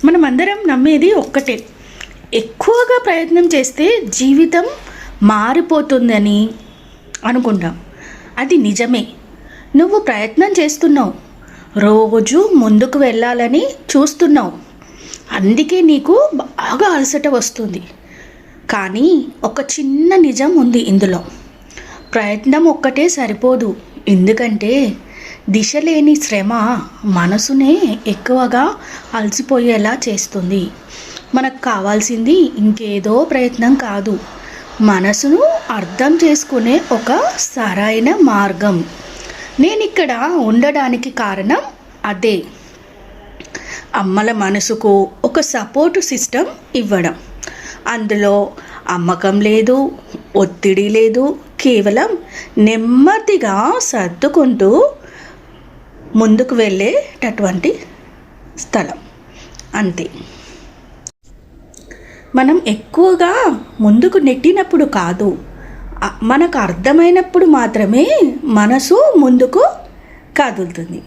మనమందరం నమ్మేది ఒక్కటే, ఎక్కువగా ప్రయత్నం చేస్తే జీవితం మారిపోతుందని అనుకుంటాం. అది నిజమే. నువ్వు ప్రయత్నం చేస్తున్నావు, రోజు ముందుకు వెళ్ళాలని చూస్తున్నావు, అందుకే నీకు బాగా అలసట వస్తుంది. కానీ ఒక చిన్న నిజం ఉంది ఇందులో. ప్రయత్నం ఒక్కటే సరిపోదు. ఎందుకంటే దిశ లేని శ్రమ మనసునే ఎక్కువగా అలసిపోయేలా చేస్తుంది. మనకు కావాల్సింది ఇంకేదో ప్రయత్నం కాదు, మనసును అర్థం చేసుకునే ఒక సరైన మార్గం. నేను ఇక్కడ ఉండడానికి కారణం అదే. అమ్మల మనసుకు ఒక సపోర్ట్ సిస్టమ్ ఇవ్వడం. అందులో అమ్మకం లేదు, ఒత్తిడి లేదు, కేవలం నెమ్మదిగా సర్దుకుంటూ ముందుకు వెళ్ళేటటువంటి స్థలం అంతే. మనం ఎక్కువగా ముందుకు నెట్టినప్పుడు కాదు, మనకు అర్థమైనప్పుడు మాత్రమే మనసు ముందుకు కదులుతుంది.